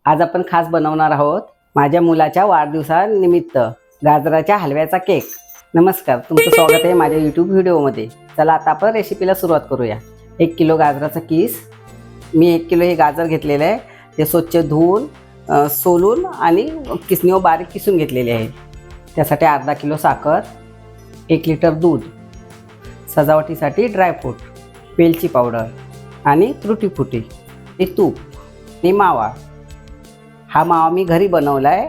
आज आपण खास बनवणार आहोत माझ्या मुलाच्या वाढदिवसानिमित्त गाजराच्या हलव्याचा केक। नमस्कार, तुमचं स्वागत आहे माझ्या YouTube व्हिडिओमध्ये। चला आता आपण रेसिपीला सुरुवात करूया। 1 किलो गाजराचा किस, मी 1 किलो हे गाजर घेतलेले आहे। ते स्वच्छ धुवून सोलून आणि किसणीवर बारीक किसून घेतलेले आहे। त्यासाठी अर्धा किलो साखर, 1 लिटर दूध, सजावटीसाठी ड्रायफ्रूट, वेलची पावडर आणि तुटी फुटी, हे तूप आणि मावा। हा मावा मी घरी बनवला आहे।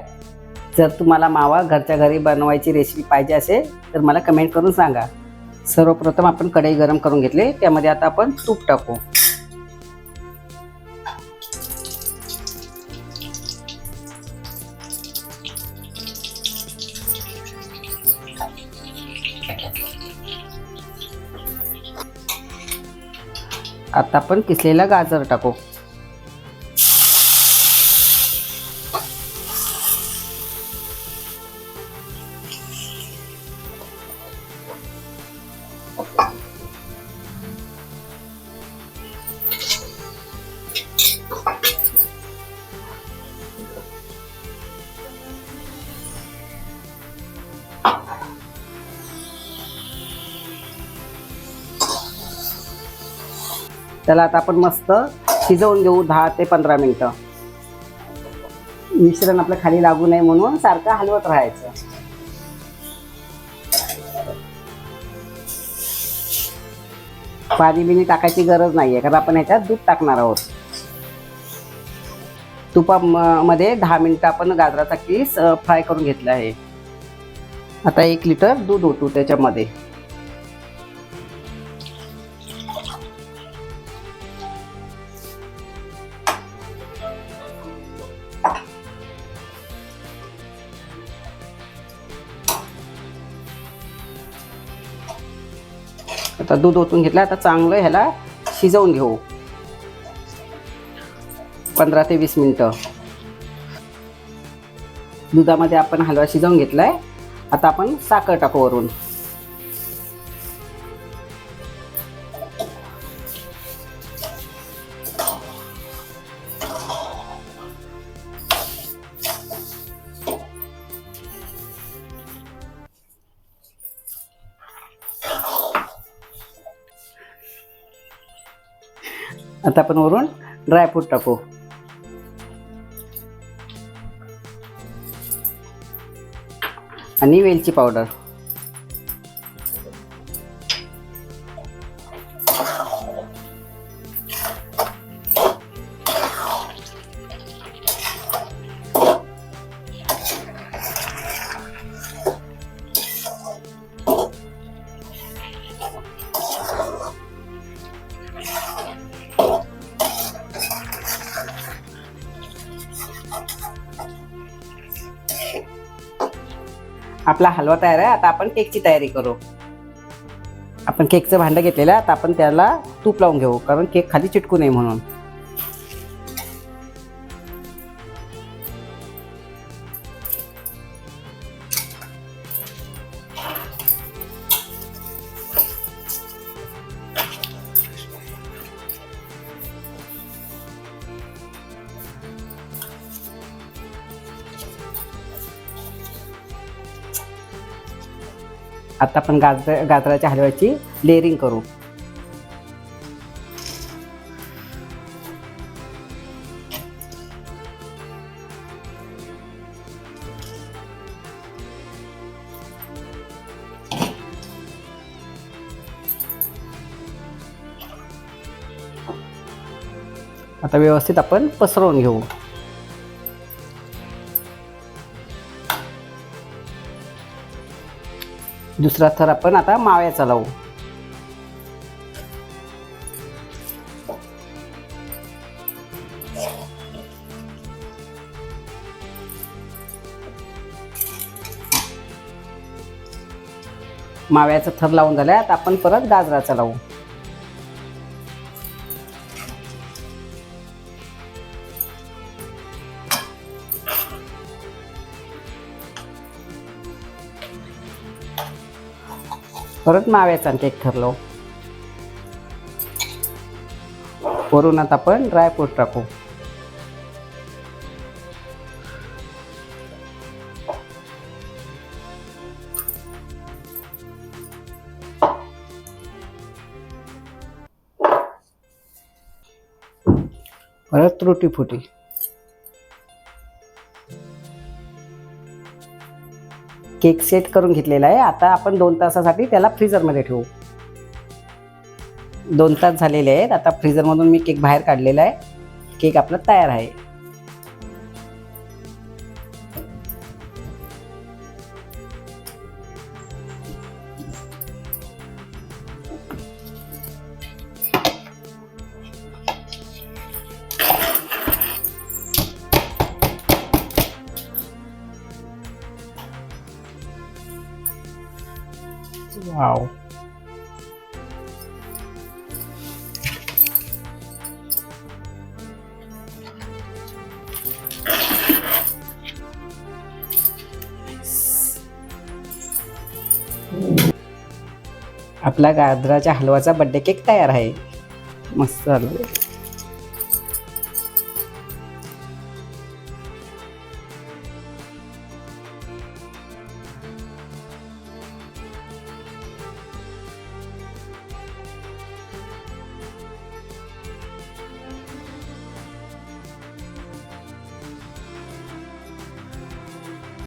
जर तुम्हाला मावा घरच्या घरी बनवायची रेसिपी पाहिजे असेल तर मला कमेंट करून सांगा। सर्वप्रथम आपण कढई गरम करून घेतली, त्यामध्ये आता आपण तूप टाकू। आता आपण किसलेला गाजर टाकू। त्याला आता आपण मस्त शिजवून घेऊ 10 ते 15 मिनिटं। मिश्रण आपलं खाली लागू नये म्हणून सारखं हलवत राहायचं। पाणी बिनी टाकायची गरज नाहीये, कारण आपण ह्याच्यात दूध टाकणार आहोत। तुपामध्ये 10 मिनिटं आपण गाजराचा किस फ्राय करून घेतला आहे। आता 1 लिटर दूध ओतू त्याच्यामध्ये। आता दूध ओतून घेतलं, आता चांगलं ह्याला शिजवून घेऊ 15 ते 20 मिनिटं। दुधामध्ये आपण हलवा शिजवून घेतलाय। आता आपण साखर टाकू वरून। आता आपण वरून ड्रायफ्रूट टाकू। आणि वेलची पावडर। आपला हलवा तयार आहे। आता आपण केकची तयारी करू। आपण केकचं भांडं घेतलेलं आहे, आता आपण त्याला तूप लावून घेऊ, कारण केक खाली चिटकू नये म्हणून। आता आपण गाजराच्या हलव्याची लेअरिंग करू। आता व्यवस्थित आपण पसरवून घेऊ। दुसरा थर आपण आता माव्याचा लावू। माव्याचा थर लावून झालाय, आता आपण परत गाजराचा लावू। परत माव्याचा केक ठरलो। वरून आता आपण ड्रायफ्रूट टाकू। परत त्रुटी फुटी. केक सेट करून घेतलेला आहे. आता आपण 2 तासासाठी त्याला फ्रीझरमध्ये ठेवू. 2 तास झालेले आहेत. आता फ्रीझरमधून मी केक बाहेर काढलेला आहे. केक आपला तयार आहे. वाव. आपला गाजराच्या हलवाचा बर्थडे केक तयार आहे. मस्त झालं.